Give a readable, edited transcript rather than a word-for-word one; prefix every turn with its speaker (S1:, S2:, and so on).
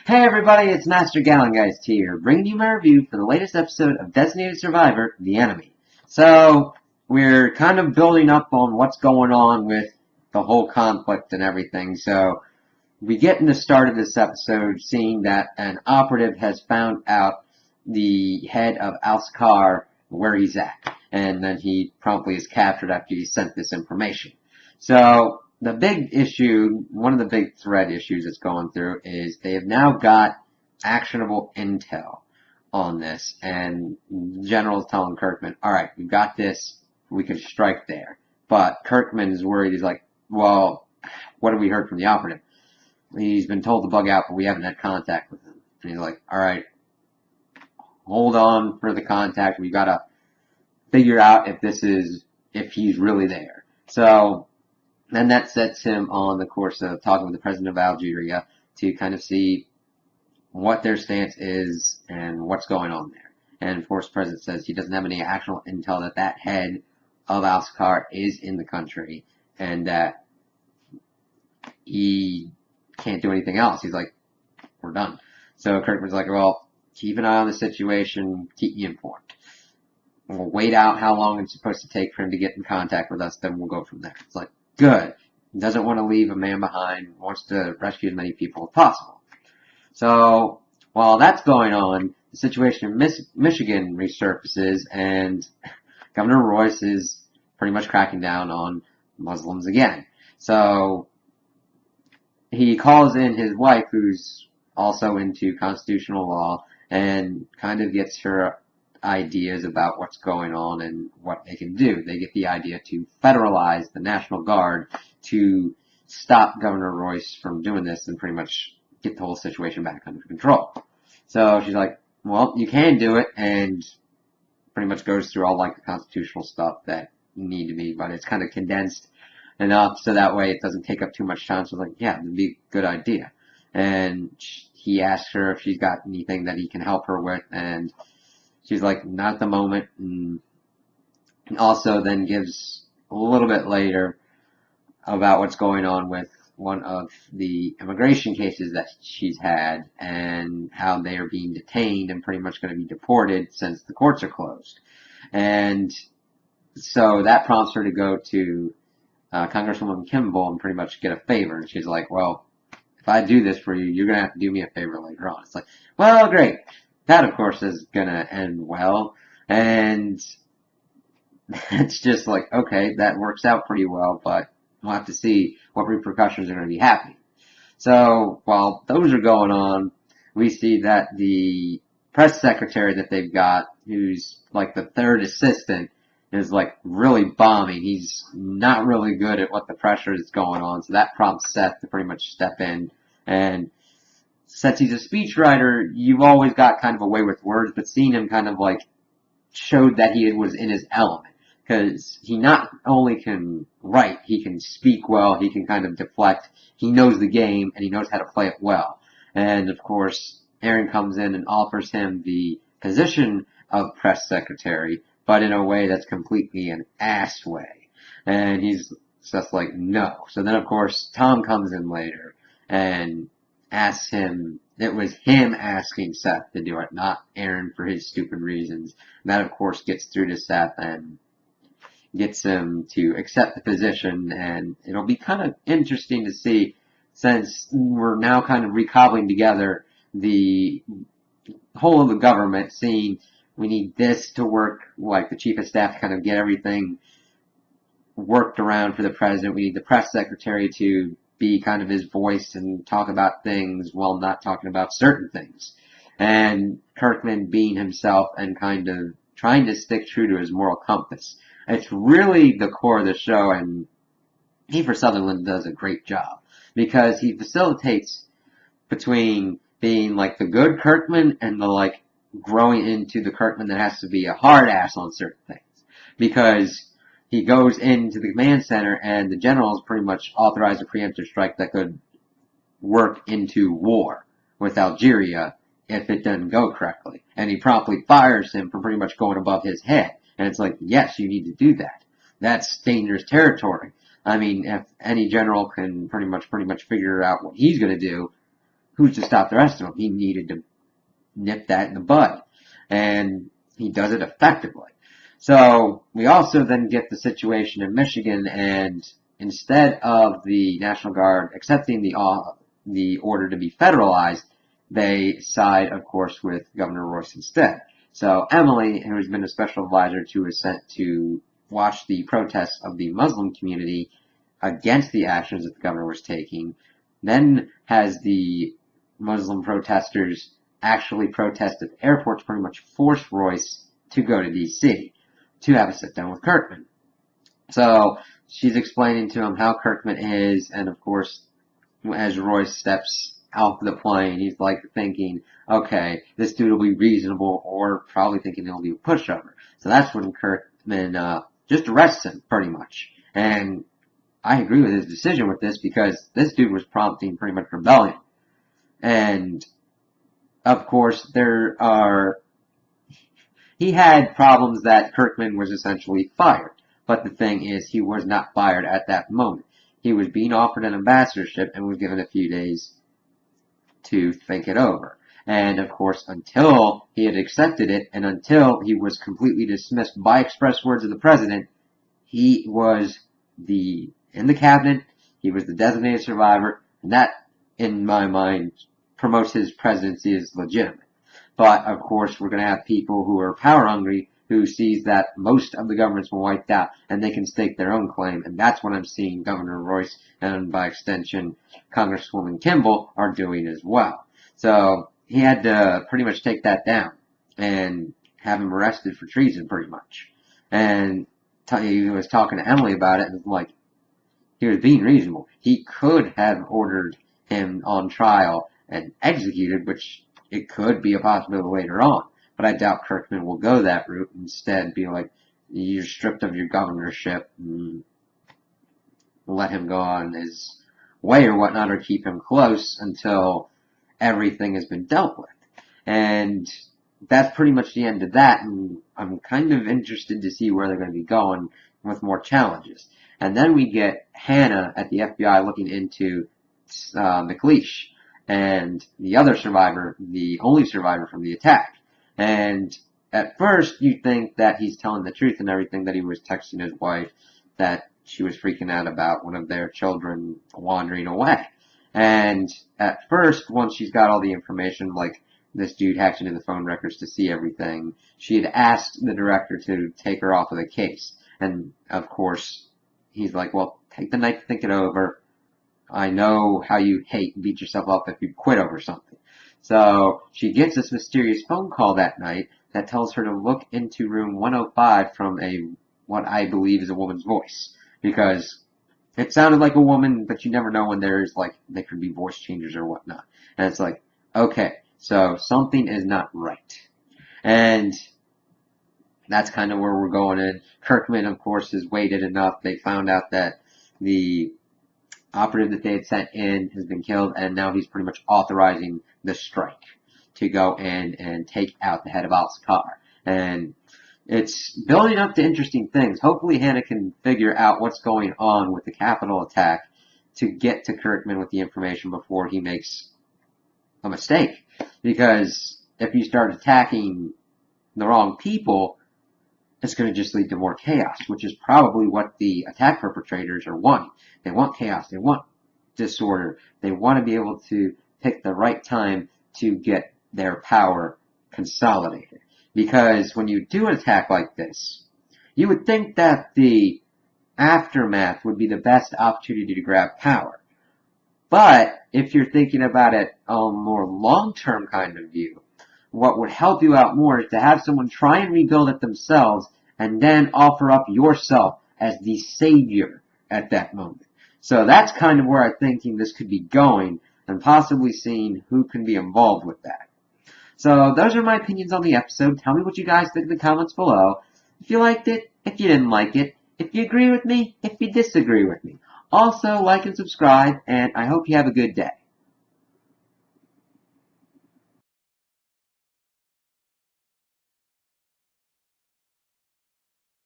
S1: Hey everybody, it's Master Gallengeist here, bringing you my review for the latest episode of Designated Survivor, The Enemy. So, we're kind of building up on what's going on with the whole conflict and everything. So, we get in the start of this episode seeing that an operative has found out the head of Alskar where he's at. And then he promptly is captured after he sent this information. So, the big issue, one of the big thread issues that's going through is they have now got actionable intel on this. And the general's telling Kirkman, alright, we've got this, we can strike there. But Kirkman is worried, he's like, well, what have we heard from the operative? He's been told to bug out, but we haven't had contact with him. And he's like, alright, hold on for the contact, we gotta figure out if he's really there. So, then that sets him on the course of talking with the president of Algeria to kind of see what their stance is and what's going on there. And of course, the president says he doesn't have any actual intel that head of Alskar is in the country and that he can't do anything else. He's like, we're done. So Kirkman's like, well, keep an eye on the situation, keep me informed. We'll wait out how long it's supposed to take for him to get in contact with us, then we'll go from there. It's like, good. Doesn't want to leave a man behind, wants to rescue as many people as possible. So, while that's going on, the situation in Michigan resurfaces, and Governor Royce is pretty much cracking down on Muslims again. So, he calls in his wife, who's also into constitutional law, and kind of gets her ideas about what's going on and what they can do. They get the idea to federalize the National Guard to stop Governor Royce from doing this and pretty much get the whole situation back under control. So she's like, well, you can do it, and pretty much goes through all like the constitutional stuff that need to be, but it's kind of condensed enough so that way it doesn't take up too much time. So I was like, yeah, it'd be a good idea. And he asks her if she's got anything that he can help her with, and she's like, not at the moment, and also then gives a little bit later about what's going on with one of the immigration cases that she's had and how they are being detained and pretty much going to be deported since the courts are closed. And so that prompts her to go to Congresswoman Kimball and pretty much get a favor. And she's like, well, if I do this for you, you're going to have to do me a favor later on. It's like, well, great. That, of course, is going to end well, and it's just like, okay, that works out pretty well, but we'll have to see what repercussions are going to be happening. So, while those are going on, we see that the press secretary that they've got, who's like the third assistant, is like really bombing. He's not really good at what the pressure is going on, so that prompts Seth to pretty much step in, and since he's a speechwriter, you've always got kind of a way with words, but seeing him kind of like showed that he was in his element. Because he not only can write, he can speak well, he can kind of deflect, he knows the game, and he knows how to play it well. And of course, Aaron comes in and offers him the position of press secretary, but in a way that's completely an ass way. And he's just like, no. So then of course, Tom comes in later, and asks him, it was him asking Seth to do it, not Aaron for his stupid reasons. And that, of course, gets through to Seth and gets him to accept the position. And it'll be kind of interesting to see, since we're now kind of recobbling together the whole of the government, seeing we need this to work, like the chief of staff to kind of get everything worked around for the president. We need the press secretary to be kind of his voice and talk about things while not talking about certain things. And Kirkman being himself and kind of trying to stick true to his moral compass. It's really the core of the show, and Kiefer Sutherland does a great job because he facilitates between being like the good Kirkman and the like growing into the Kirkman that has to be a hard ass on certain things. Because he goes into the command center, and the generals pretty much authorize a preemptive strike that could work into war with Algeria if it doesn't go correctly. And he promptly fires him for pretty much going above his head. And it's like, yes, you need to do that. That's dangerous territory. I mean, if any general can pretty much figure out what he's going to do, who's to stop the rest of them? He needed to nip that in the bud. And he does it effectively. So we also then get the situation in Michigan, and instead of the National Guard accepting the order to be federalized, they side, of course, with Governor Royce instead. So Emily, who has been a special advisor to, is sent to watch the protests of the Muslim community against the actions that the governor was taking, then has the Muslim protesters actually protest at the airport to pretty much force Royce to go to D.C. to have a sit down with Kirkman. So she's explaining to him how Kirkman is, and of course, as Royce steps out of the plane, he's like thinking, okay, this dude will be reasonable, or probably thinking he'll be a pushover. So that's when Kirkman just arrests him, pretty much. And I agree with his decision with this, because this dude was prompting pretty much rebellion. And of course, he had problems that Kirkman was essentially fired. But the thing is, he was not fired at that moment. He was being offered an ambassadorship and was given a few days to think it over. And of course, until he had accepted it, and until he was completely dismissed by express words of the president, he was in the cabinet, he was the designated survivor, and that, in my mind, promotes his presidency as legitimate. But, of course, we're going to have people who are power hungry, who sees that most of the government's been wiped out, and they can stake their own claim, and that's what I'm seeing Governor Royce, and by extension, Congresswoman Kimball, are doing as well. So, he had to pretty much take that down, and have him arrested for treason, pretty much. And he was talking to Emily about it, and like, he was being reasonable. He could have ordered him on trial and executed, which it could be a possibility later on. But I doubt Kirkman will go that route. Instead, be like, you're stripped of your governorship, and let him go on his way or whatnot, or keep him close until everything has been dealt with. And that's pretty much the end of that, and I'm kind of interested to see where they're going to be going with more challenges. And then we get Hannah at the FBI looking into McLeish, and the other survivor, the only survivor from the attack. And at first, you think that he's telling the truth and everything, that he was texting his wife, that she was freaking out about one of their children wandering away. And at first, once she's got all the information, like this dude hacked into the phone records to see everything, she had asked the director to take her off of the case. And of course, he's like, well, take the night to think it over. I know how you hate and beat yourself up if you quit over something. So she gets this mysterious phone call that night that tells her to look into room 105 from what I believe is a woman's voice. Because it sounded like a woman, but you never know when there's they could be voice changers or whatnot. And it's like, okay, so something is not right. And that's kind of where we're going in. Kirkman, of course, has waited enough. They found out that the operative that they had sent in has been killed, and now he's pretty much authorizing the strike to go in and take out the head of Al-Sakar. And it's building up to interesting things. Hopefully Hannah can figure out what's going on with the Capitol attack to get to Kirkman with the information before he makes a mistake. Because if you start attacking the wrong people, it's going to just lead to more chaos, which is probably what the attack perpetrators are wanting. They want chaos. They want disorder. They want to be able to pick the right time to get their power consolidated. Because when you do an attack like this, you would think that the aftermath would be the best opportunity to grab power. But if you're thinking about it on a more long-term kind of view, what would help you out more is to have someone try and rebuild it themselves and then offer up yourself as the savior at that moment. So that's kind of where I'm thinking this could be going, and possibly seeing who can be involved with that. So those are my opinions on the episode. Tell me what you guys think in the comments below. If you liked it, if you didn't like it, if you agree with me, if you disagree with me. Also, like and subscribe, and I hope you have a good day.